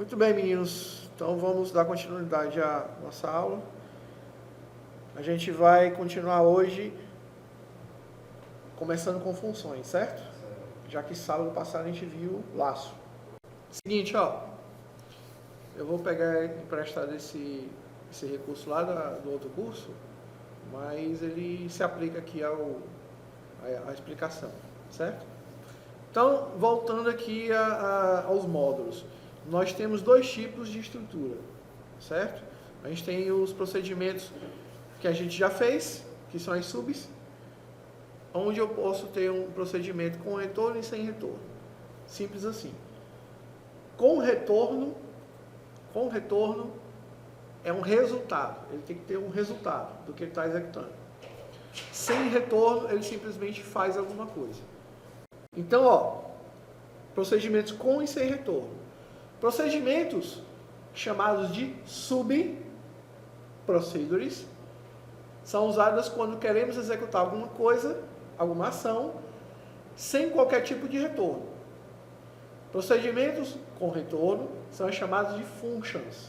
Muito bem, meninos. Então vamos dar continuidade à nossa aula. A gente vai continuar hoje começando com funções, certo? Já que sábado passado a gente viu laço. Seguinte, ó. Eu vou pegar emprestado esse recurso lá do outro curso, mas ele se aplica aqui à explicação, certo? Então, voltando aqui aos módulos. Nós temos dois tipos de estrutura, certo? A gente tem os procedimentos que a gente já fez, que são as subs, onde eu posso ter um procedimento com retorno e sem retorno. Simples assim. Com retorno é um resultado. Ele tem que ter um resultado do que ele está executando. Sem retorno, ele simplesmente faz alguma coisa. Então, ó, procedimentos com e sem retorno. Procedimentos chamados de subprocedures são usados quando queremos executar alguma coisa, alguma ação, sem qualquer tipo de retorno. Procedimentos com retorno são chamados de functions.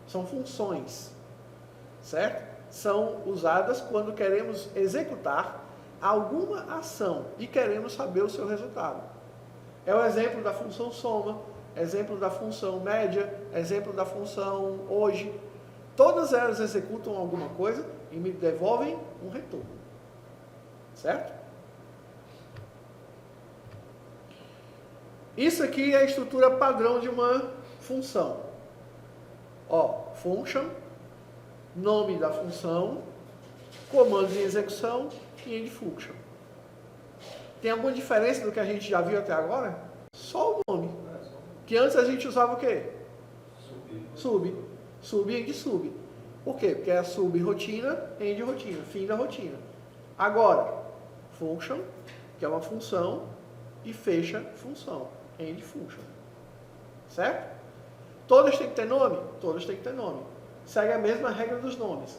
São funções, certo? São usadas quando queremos executar alguma ação e queremos saber o seu resultado. É o exemplo da função soma, exemplo da função média, exemplo da função hoje. Todas elas executam alguma coisa e me devolvem um retorno. Certo? Isso aqui é a estrutura padrão de uma função. Ó, function, nome da função, comandos em execução e end function. Tem alguma diferença do que a gente já viu até agora? Só o nome. Que antes a gente usava o quê? Sub. Sub e end sub. Por quê? Porque é sub rotina, end rotina, fim da rotina. Agora, function, que é uma função, e fecha função, end function. Certo? Todas têm que ter nome? Todas têm que ter nome. Segue a mesma regra dos nomes.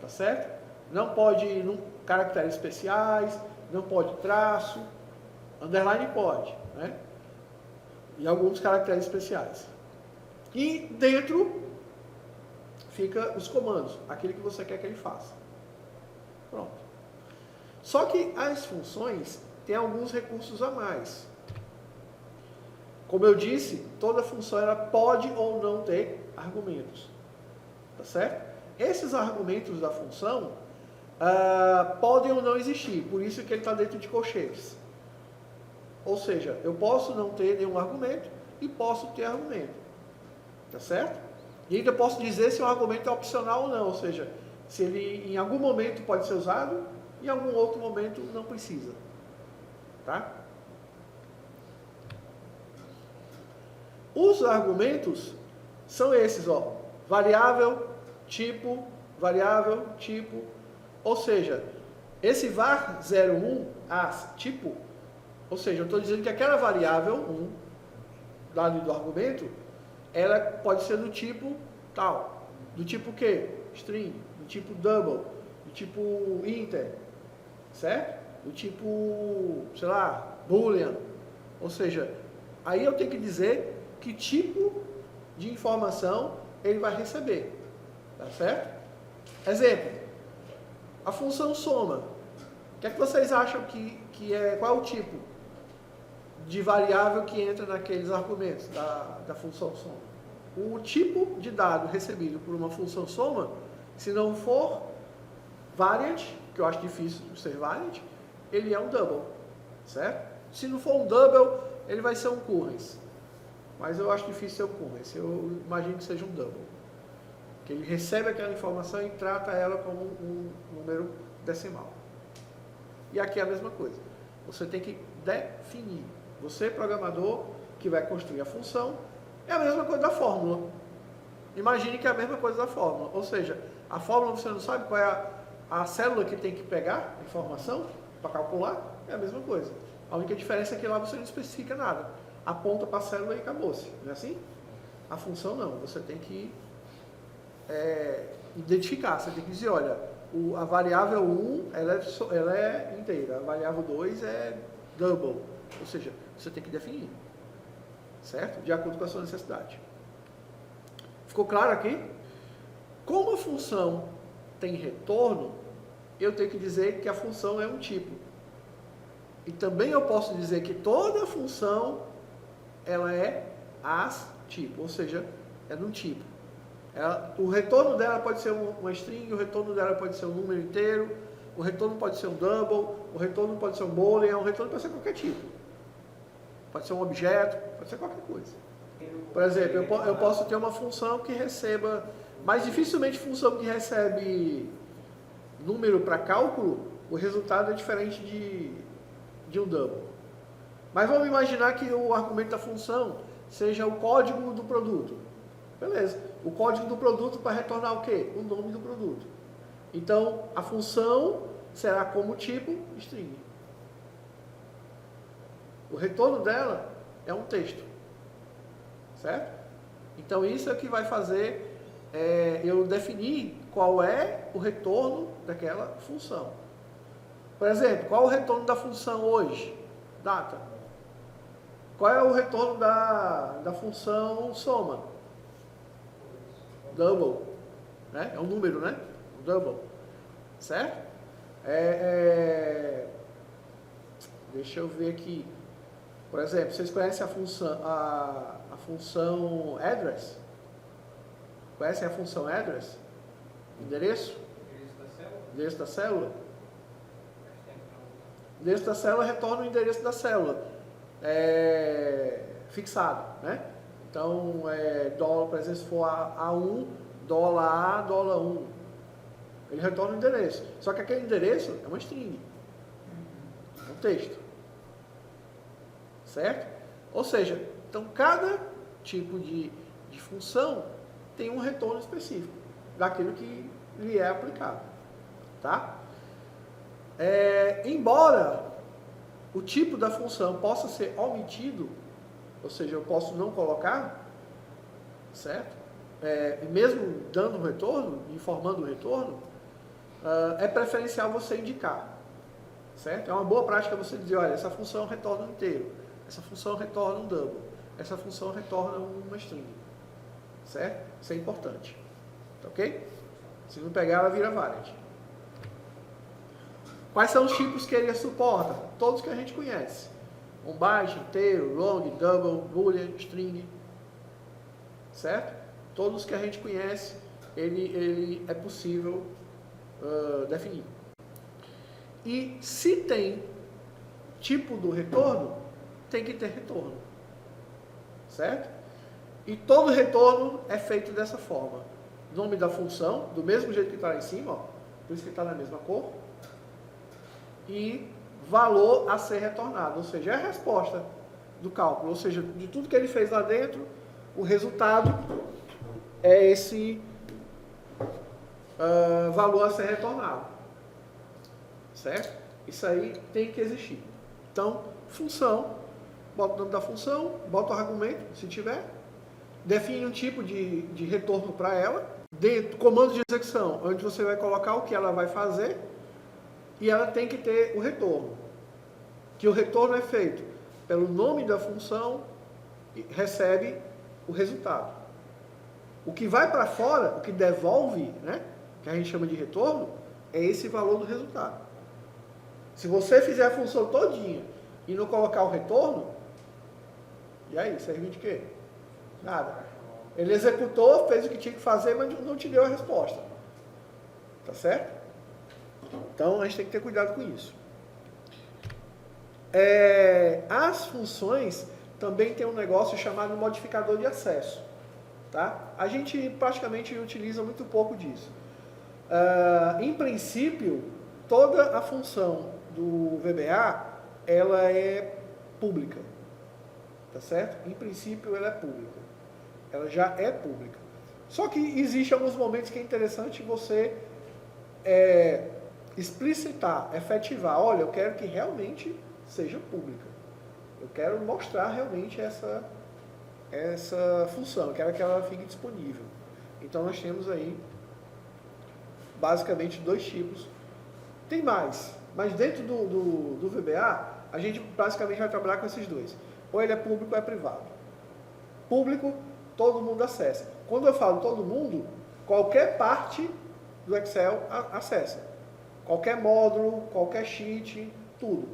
Tá certo? Não pode caracteres especiais, não pode traço, underline pode, né? E alguns caracteres especiais. E dentro fica os comandos, aquele que você quer que ele faça. Pronto. Só que as funções têm alguns recursos a mais. Como eu disse, toda função ela pode ou não ter argumentos. Tá certo? Esses argumentos da função podem ou não existir, por isso que ele está dentro de colchetes. Ou seja, eu posso não ter nenhum argumento e posso ter argumento. Tá certo? E ainda posso dizer se o argumento é opcional ou não, ou seja, se ele em algum momento pode ser usado e em algum outro momento não precisa. Tá? Os argumentos são esses, ó, variável, tipo, ou seja, esse var 01 as tipo, ou seja, eu estou dizendo que aquela variável 1, dado do argumento, ela pode ser do tipo tal, do tipo quê? String, do tipo double, do tipo inter, certo? Do tipo, sei lá, boolean, ou seja, aí eu tenho que dizer que tipo de informação ele vai receber, tá certo? Exemplo, a função soma. O que é que vocês acham que é, qual é o tipo de variável que entra naqueles argumentos da função soma? O tipo de dado recebido por uma função soma, se não for variant, que eu acho difícil ser variant, ele é um double, certo? Se não for um double, ele vai ser um currens. Mas eu acho difícil ser um currens, eu imagino que seja um double. Que ele recebe aquela informação e trata ela como um número decimal. E aqui é a mesma coisa. Você tem que definir. Você, programador, que vai construir a função, é a mesma coisa da fórmula. Imagine que é a mesma coisa da fórmula. Ou seja, a fórmula você não sabe qual é a célula que tem que pegar a informação para calcular, é a mesma coisa. A única diferença é que lá você não especifica nada. Aponta para a célula e acabou-se. Não é assim? A função não. Você tem que identificar. Você tem que dizer, olha, a variável 1 ela é inteira, a variável 2 é double. Ou seja, você tem que definir. Certo? De acordo com a sua necessidade. Ficou claro aqui? Como a função tem retorno, eu tenho que dizer que a função é um tipo. E também eu posso dizer que toda função ela é as-tipo, ou seja, é de um tipo. O retorno dela pode ser uma string, o retorno dela pode ser um número inteiro, o retorno pode ser um double, o retorno pode ser um boolean, o retorno pode ser qualquer tipo. Pode ser um objeto, pode ser qualquer coisa. Por exemplo, eu posso ter uma função que receba, mas dificilmente função que recebe número para cálculo, o resultado é diferente de um double. Mas vamos imaginar que o argumento da função seja o código do produto. Beleza. O código do produto para retornar o quê? O nome do produto. Então, a função será como tipo string. O retorno dela é um texto. Certo? Então, isso é o que vai fazer eu definir qual é o retorno daquela função. Por exemplo, qual é o retorno da função hoje? Data. Qual é o retorno da função soma? Double. Né? É um número, né? Um double. Certo? Deixa eu ver aqui. Por exemplo, vocês conhecem a função address? Conhecem a função address? Endereço? Endereço da célula? O endereço da célula retorna o endereço da célula fixado, né? Então, dólar, por exemplo, se for A1, dólar A, dólar 1, ele retorna o endereço. Só que aquele endereço é uma string, é um texto, certo? Ou seja, então cada tipo de função tem um retorno específico daquilo que lhe é aplicado, tá? Embora o tipo da função possa ser omitido, ou seja, eu posso não colocar, certo? Mesmo dando um retorno, informando o retorno, é preferencial você indicar, certo? É uma boa prática você dizer, olha, essa função retorna um inteiro, essa função retorna um double, essa função retorna uma string, certo? Isso é importante, ok? Se não pegar, ela vira variant. Quais são os tipos que ele suporta? Todos que a gente conhece. Um byte, inteiro, long, double, boolean, string. Certo? Todos que a gente conhece, ele é possível definir. E se tem tipo do retorno, tem que ter retorno. Certo? E todo retorno é feito dessa forma. Nome da função, do mesmo jeito que está lá em cima, ó, por isso que está na mesma cor. E valor a ser retornado, ou seja, é a resposta do cálculo, ou seja, de tudo que ele fez lá dentro, o resultado é esse valor a ser retornado, certo? Isso aí tem que existir. Então, função, bota o nome da função, bota o argumento, se tiver, define um tipo de retorno para ela, dentro do comando de execução, onde você vai colocar o que ela vai fazer, e ela tem que ter o retorno. Que o retorno é feito pelo nome da função e recebe o resultado. O que vai para fora, o que devolve, né, que a gente chama de retorno, é esse valor do resultado. Se você fizer a função todinha e não colocar o retorno, e aí, serve de quê? Nada. Ele executou, fez o que tinha que fazer, mas não te deu a resposta. Tá certo? Então, a gente tem que ter cuidado com isso. As funções também tem um negócio chamado modificador de acesso. Tá? A gente praticamente utiliza muito pouco disso. Em princípio, toda a função do VBA, ela é pública. Tá certo? Em princípio, ela é pública. Ela já é pública. Só que existe alguns momentos que é interessante você explicitar, efetivar, olha, eu quero que realmente seja pública. Eu quero mostrar realmente essa função, eu quero que ela fique disponível. Então nós temos aí basicamente dois tipos. Tem mais, mas dentro do VBA, a gente basicamente vai trabalhar com esses dois. Ou ele é público ou é privado. Público, todo mundo acessa. quando eu falo todo mundo, qualquer parte do Excel acessa. Qualquer módulo, qualquer sheet, tudo.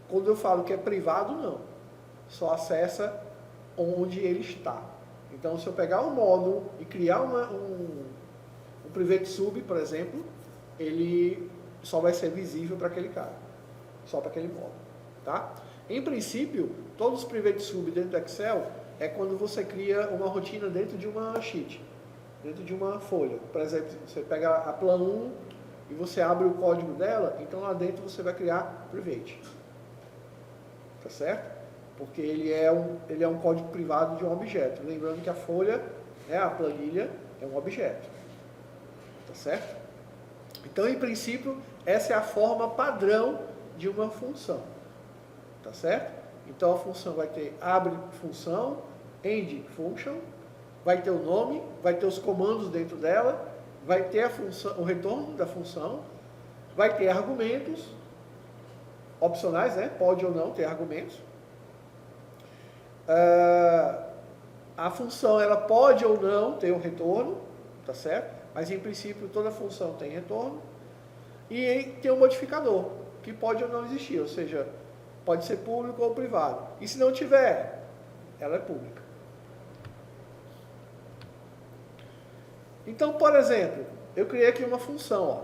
Quando eu falo que é privado, não. Só acessa onde ele está. Então, se eu pegar um módulo e criar um private sub, por exemplo, ele só vai ser visível para aquele cara. Só para aquele módulo. Tá? Em princípio, todos os private sub dentro do Excel é quando você cria uma rotina dentro de uma sheet, dentro de uma folha. Por exemplo, você pega a Plan 1 e você abre o código dela, então lá dentro você vai criar private. Tá certo? Porque ele é um código privado de um objeto. Lembrando que a folha, né, a planilha, é um objeto. Tá certo? Então, em princípio, essa é a forma padrão de uma função. Tá certo? Então, a função vai ter abre função, end function, vai ter o nome, vai ter os comandos dentro dela, vai ter a função, o retorno da função, vai ter argumentos opcionais, né? Pode ou não ter argumentos. A função ela pode ou não ter um retorno, tá certo? Mas em princípio toda função tem retorno. E tem um modificador, que pode ou não existir, ou seja, pode ser público ou privado. E se não tiver, ela é pública. Então, por exemplo, eu criei aqui uma função, ó.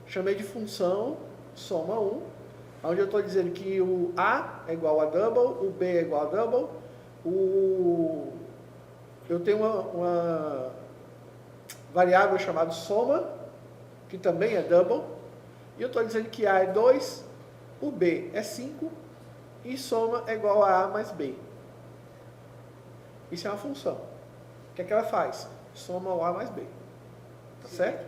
Chamei de função soma 1, onde eu estou dizendo que o A é igual a double, o B é igual a double, eu tenho uma variável chamada soma, que também é double, e eu estou dizendo que A é 2, o B é 5, e soma é igual a A mais B. Isso é uma função. O que é que ela faz? Soma o A mais B. Tá certo?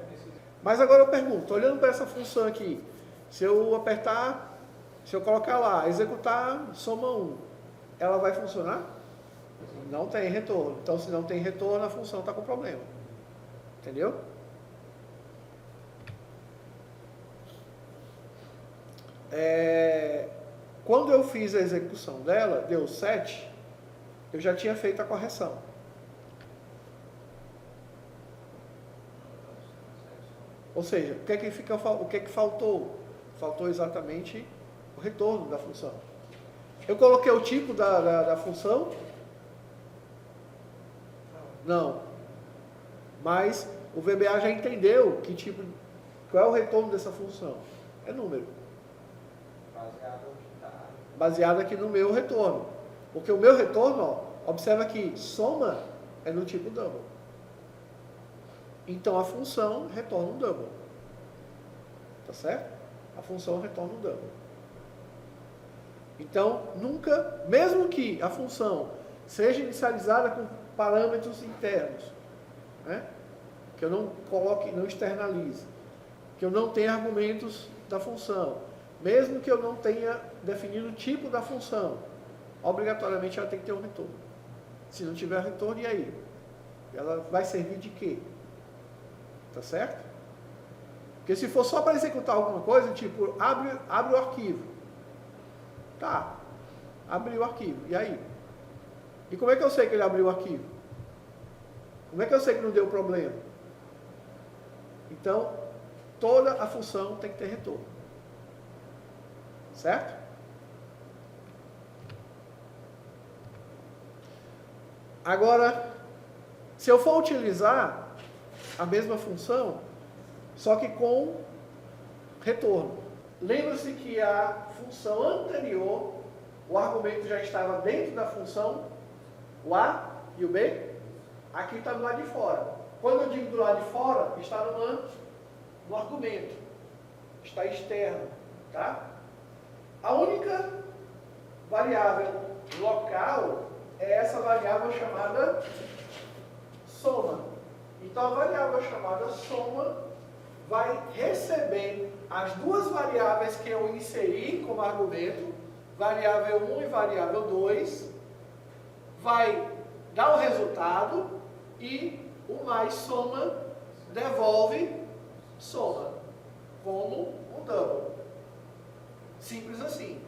Mas agora eu pergunto, olhando para essa função aqui, se eu apertar, se eu colocar lá, executar soma 1, ela vai funcionar? Não tem retorno. Então, se não tem retorno, a função está com problema. Entendeu? Quando eu fiz a execução dela, deu 7, eu já tinha feito a correção. Ou seja, o que é que faltou? Faltou exatamente o retorno da função. Eu coloquei o tipo da função? Não. Mas o VBA já entendeu qual é o retorno dessa função. É número. Baseado aqui no meu retorno. Porque o meu retorno, ó, observa que soma é no tipo double. Então a função retorna um double. Tá certo? A função retorna um double. Então, nunca, mesmo que a função seja inicializada com parâmetros internos, né? Que eu não coloque, não externalize, que eu não tenha argumentos da função, mesmo que eu não tenha definido o tipo da função, obrigatoriamente ela tem que ter um retorno. Se não tiver retorno, e aí? Ela vai servir de quê? Tá certo? Porque se for só para executar alguma coisa, tipo, abre o arquivo. Tá, abriu o arquivo, e aí? E como é que eu sei que ele abriu o arquivo? Como é que eu sei que não deu problema? Então, toda a função tem que ter retorno. Certo? Agora, se eu for utilizar a mesma função, só que com retorno. Lembra-se que a função anterior, o argumento já estava dentro da função, o A e o B, aqui está do lado de fora. Quando eu digo do lado de fora, está no argumento, está externo, tá? A única variável local é essa variável chamada soma. Então a variável chamada soma vai receber as duas variáveis que eu inseri como argumento, variável 1 e variável 2, vai dar o resultado e o mais soma devolve soma, como um double. Simples assim.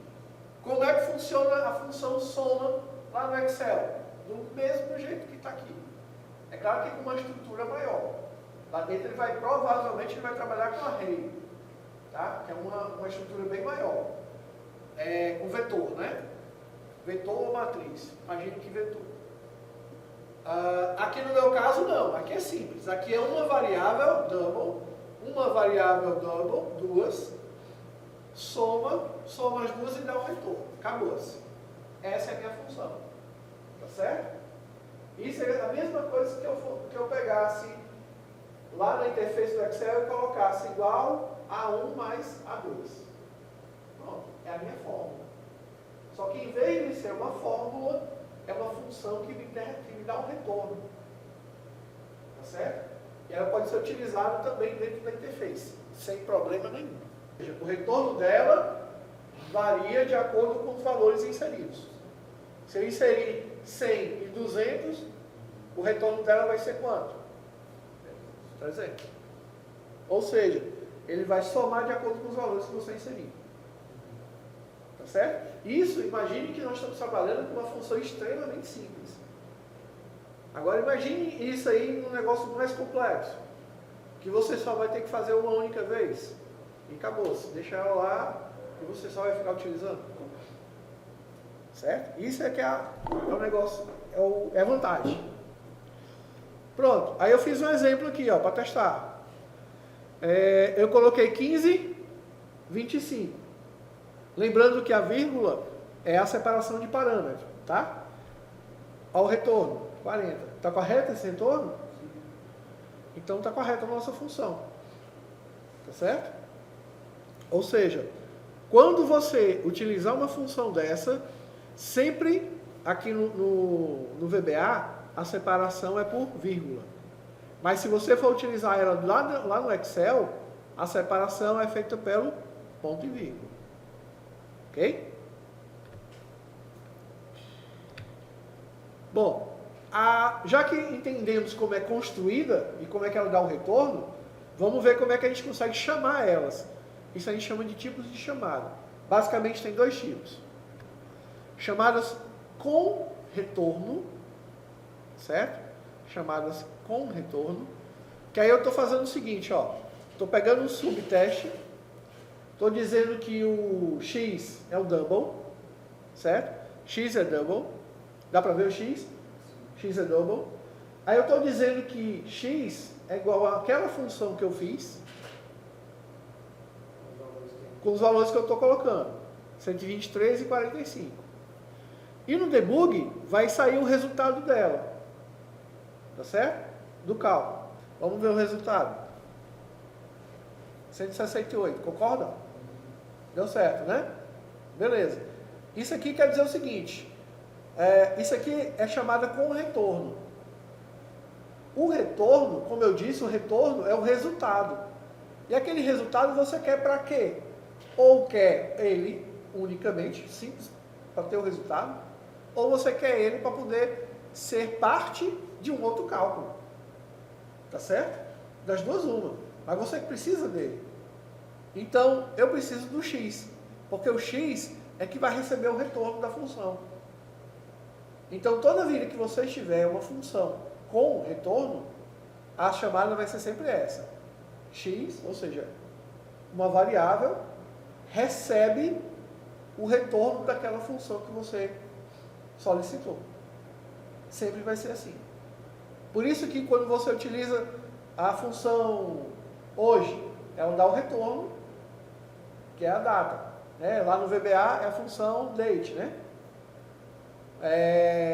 Como é que funciona a função soma lá no Excel? Do mesmo jeito que está aqui. É claro que com uma estrutura maior. Lá dentro provavelmente ele vai trabalhar com array, tá? Que é uma estrutura bem maior. Com vetor, né? Vetor ou matriz. Imagine que vetor. Aqui no meu caso não, aqui é simples. Aqui é uma variável double, duas, soma as duas e dá um retorno. Acabou-se. Essa é a minha função. Tá certo? Isso é a mesma coisa que eu pegasse lá na interface do Excel e colocasse igual a 1 mais A2. Pronto, é a minha fórmula. Só que em vez de ser uma fórmula, é uma função que me dá um retorno. Tá certo? E ela pode ser utilizada também dentro da interface, sem problema nenhum. Ou seja, o retorno dela varia de acordo com os valores inseridos. Se eu inserir 100 e 200, o retorno dela vai ser quanto? 300. Ou seja, ele vai somar de acordo com os valores que você inserir. Tá certo? Isso, imagine que nós estamos trabalhando com uma função extremamente simples. Agora imagine isso aí num negócio mais complexo, que você só vai ter que fazer uma única vez. E acabou-se. Deixa ela lá e você só vai ficar utilizando. Certo? Isso é que é o negócio, é a vantagem. Pronto, aí eu fiz um exemplo aqui, ó, para testar. Eu coloquei 15, 25. Lembrando que a vírgula é a separação de parâmetro, tá? Ao retorno, 40. Está correto esse retorno? Então está correta a nossa função. Tá certo? Ou seja, quando você utilizar uma função dessa, sempre aqui no VBA, a separação é por vírgula. Mas se você for utilizar ela lá no Excel, a separação é feita pelo ponto e vírgula. Ok? Bom, já que entendemos como é construída e como é que ela dá o retorno, vamos ver como é que a gente consegue chamar elas. Isso a gente chama de tipos de chamada. Basicamente tem dois tipos. Chamadas com retorno, certo? Chamadas com retorno. Que aí eu estou fazendo o seguinte, ó. Estou pegando um subteste. Estou dizendo que o x é o double, certo? X é double. Dá para ver o x? X é double. Aí eu estou dizendo que x é igual àquela função que eu fiz, com os valores que eu estou colocando. 123 e 45. E no debug vai sair o resultado dela. Tá certo? Do cálculo. Vamos ver o resultado. 168, concorda? Deu certo, né? Beleza. Isso aqui quer dizer o seguinte. Isso aqui é chamada com retorno. O retorno, como eu disse, o retorno é o resultado. E aquele resultado você quer para quê? Ou quer ele unicamente, simples, para ter o resultado, ou você quer ele para poder ser parte de um outro cálculo. Tá certo? Das duas, uma. Mas você precisa dele. Então, eu preciso do x, porque o x é que vai receber o retorno da função. Então, toda vida que você tiver uma função com retorno, a chamada vai ser sempre essa. X, ou seja, uma variável, recebe o retorno daquela função que você solicitou. Sempre vai ser assim. Por isso que quando você utiliza a função hoje, ela dá o retorno, que é a data. Né? Lá no VBA é a função date, né?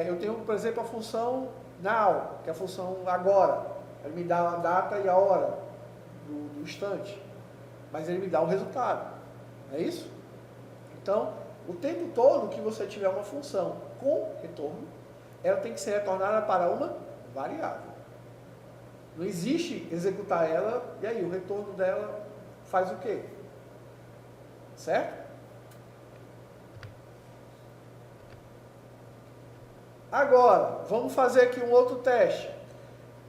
Eu tenho, por exemplo, a função now, que é a função agora. Ele me dá a data e a hora do instante. Mas ele me dá o resultado. É isso? Então, o tempo todo que você tiver uma função com retorno, ela tem que ser retornada para uma variável. Não existe executar ela e aí o retorno dela faz o quê? Certo? Agora, vamos fazer aqui um outro teste.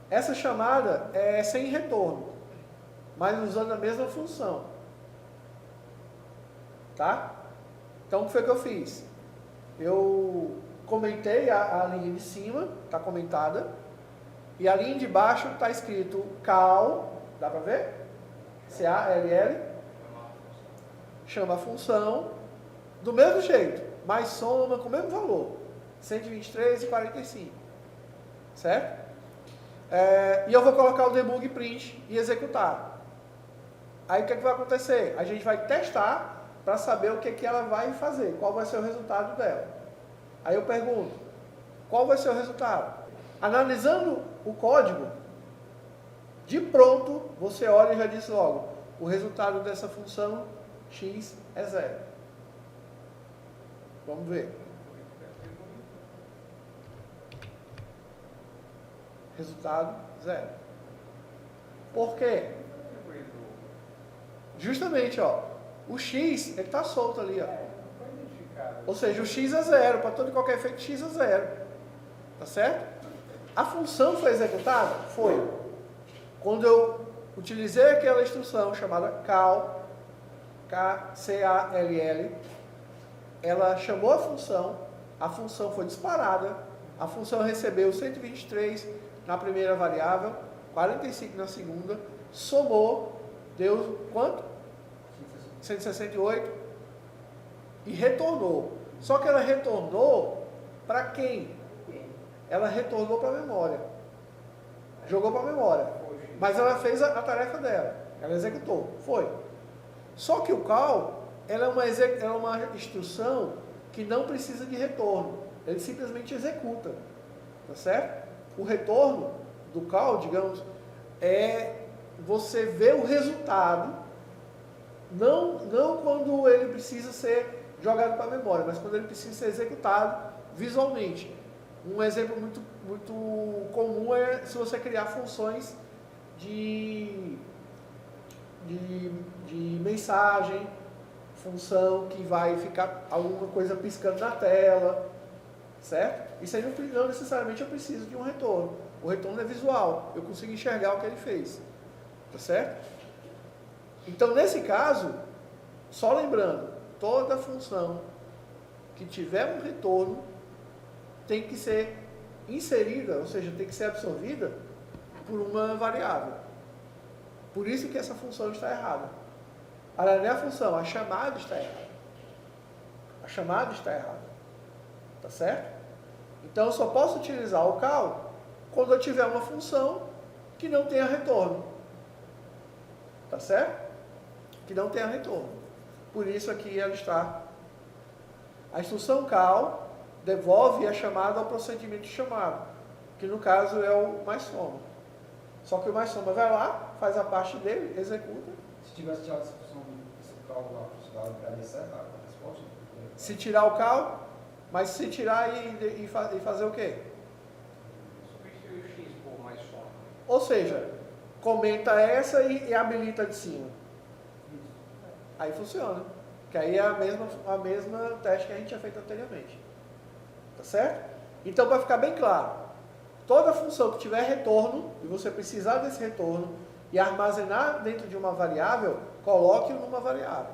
Essa chamada é sem retorno, mas usando a mesma função. Tá? Então, o que foi que eu fiz? Eu comentei a linha de cima, está comentada, E a linha de baixo está escrito cal, dá para ver? C-A-L-L, chama a função, do mesmo jeito, mas soma com o mesmo valor, 123,45, certo? E eu vou colocar o debug print e executar. Aí o que, é que vai acontecer? A gente vai testar para saber o que, que ela vai fazer, qual vai ser o resultado dela. Aí eu pergunto, qual vai ser o resultado? Analisando o código, de pronto, você olha e já diz logo, o resultado dessa função x é 0. Vamos ver. Resultado 0. Por quê? Justamente, ó, o x, ele está solto ali, ó. Ou seja, o x é 0, para todo e qualquer efeito, x é 0. Tá certo? A função foi executada? Foi. Quando eu utilizei aquela instrução chamada cal, K-C-A-L-L, ela chamou a função foi disparada, a função recebeu 123 na primeira variável, 45 na segunda, somou, deu quanto? 168 e retornou. Só que ela retornou para quem? Ela retornou para a memória. Jogou para a memória. Mas ela fez a tarefa dela. Ela executou. Foi. Só que o cal, ela é uma instrução que não precisa de retorno. Ele simplesmente executa. Tá certo? O retorno do cal, digamos, é você ver o resultado, não quando ele precisa ser jogado para a memória, mas quando ele precisa ser executado visualmente. Um exemplo muito comum é se você criar funções de mensagem, função que vai ficar alguma coisa piscando na tela, certo? Isso aí não necessariamente eu preciso de um retorno. O retorno é visual, eu consigo enxergar o que ele fez, tá certo? Então, nesse caso, só lembrando, toda função que tiver um retorno tem que ser inserida, ou seja, tem que ser absorvida por uma variável. Por isso que essa função está errada. Aliás, não é a função, a chamada está errada. A chamada está errada. Tá certo? Então, eu só posso utilizar o cal quando eu tiver uma função que não tenha retorno. Tá certo? Que não tenha retorno. Por isso aqui ela está. A instrução cal devolve a chamada ao procedimento de chamada, que no caso é o mais soma. Só que o mais soma vai lá, faz a parte dele, executa. Se tivesse tirado essa função, esse cal lá, daria certo a resposta? Se tirar o cal, mas se tirar e fazer o quê? Substituir o x por mais soma. Ou seja, comenta essa e habilita de cima. Aí funciona. Que aí é a mesma teste que a gente tinha feito anteriormente. Tá certo? Então, para ficar bem claro, toda função que tiver retorno, e você precisar desse retorno, e armazenar dentro de uma variável, coloque-o numa variável.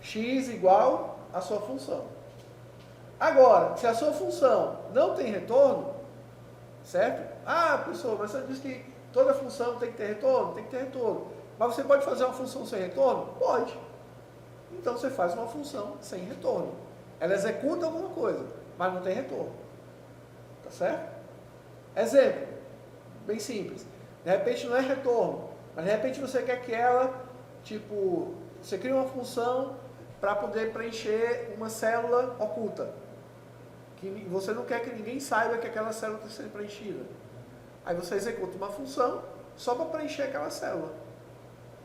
X igual a sua função. Agora, se a sua função não tem retorno, certo? Ah, professor, mas você disse que toda função tem que ter retorno? Tem que ter retorno. Mas você pode fazer uma função sem retorno? Pode. Então você faz uma função sem retorno. Ela executa alguma coisa, mas não tem retorno. Tá certo? Exemplo, bem simples. De repente não é retorno, mas de repente você quer que ela, tipo, você cria uma função para poder preencher uma célula oculta. Que você não quer que ninguém saiba que aquela célula está sendo preenchida. Aí você executa uma função só para preencher aquela célula.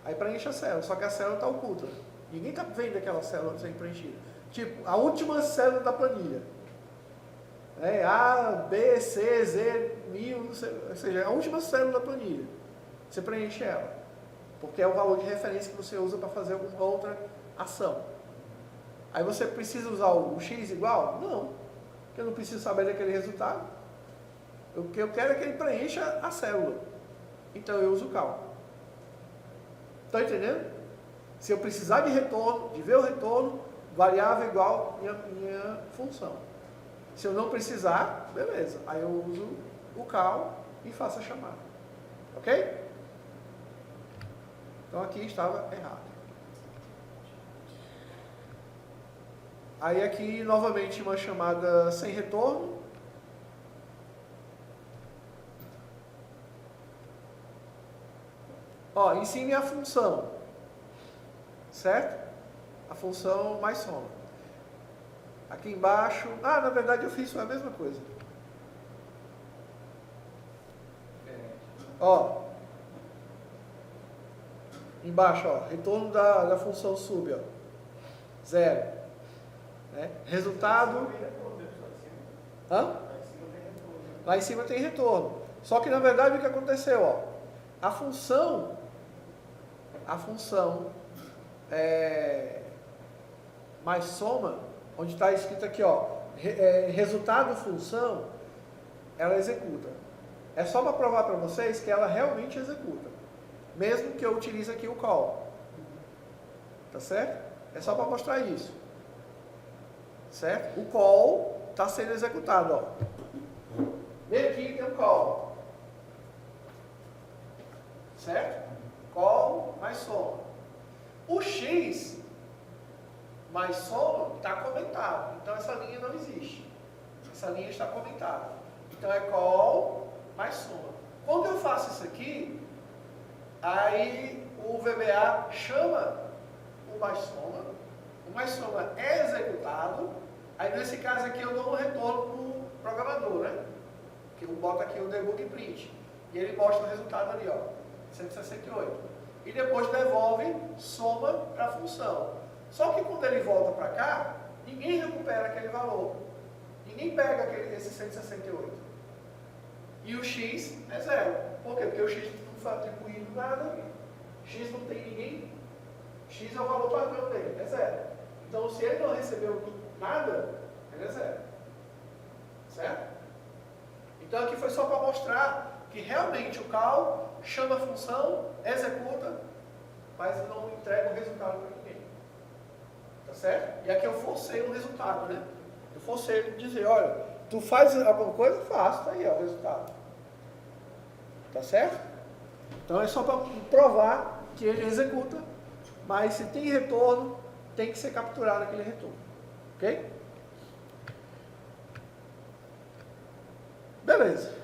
Aí preenche a célula, só que a célula está oculta. Ninguém está vendo aquela célula sendo preenchida. Tipo, a última célula da planilha. A, B, C, Z, 1000, ou seja, a última célula da planilha. Você preenche ela. Porque é o valor de referência que você usa para fazer alguma outra ação. Aí você precisa usar o X igual? Não. Porque eu não preciso saber daquele resultado. O que eu quero é que ele preencha a célula. Então eu uso o cal. Está entendendo? Se eu precisar de retorno, de ver o retorno, variável igual minha função. Se eu não precisar, beleza. Aí eu uso o cal e faça a chamada. Ok? Então aqui estava errado. Aí aqui novamente uma chamada sem retorno. Ó, ensine a função, certo? A função mais soma. Aqui embaixo, na verdade eu fiz a mesma coisa. Ó, embaixo, ó, retorno da função sub, ó, 0. Né? Resultado. Hã? Lá em cima tem retorno. Só que na verdade o que aconteceu, ó, a função mais soma, onde está escrito aqui, ó, resultado função, ela executa. É só para provar para vocês que ela realmente executa, mesmo que eu utilize aqui o call. Tá certo? É só para mostrar isso. Certo? O call está sendo executado, ó. Bem aqui tem o call. Certo? Call mais soma. O X mais soma está comentado. Então essa linha não existe. Essa linha está comentada. Então é call mais soma. Quando eu faço isso aqui, aí o VBA chama o mais soma é executado. Aí nesse caso aqui eu dou um retorno para o programador, né? Que eu boto aqui o debug print. E ele mostra o resultado ali, ó, 168. E depois devolve soma para a função. Só que quando ele volta para cá, ninguém recupera aquele valor. Ninguém pega esse 168. E o X é 0. Por quê? Porque o X não foi atribuído nada. X não tem ninguém. X é o valor padrão dele, é 0. Então, se ele não recebeu nada, ele é 0. Certo? Então, aqui foi só para mostrar que realmente o call chama a função, executa, mas não entrega o resultado para ninguém. Tá certo? E aqui eu forcei o resultado, né? Eu forcei ele dizer, olha, tu faz alguma coisa? Faço, tá aí, ó, o resultado. Tá certo? Então é só para provar que ele executa, mas se tem retorno, tem que ser capturado aquele retorno. Ok? Beleza.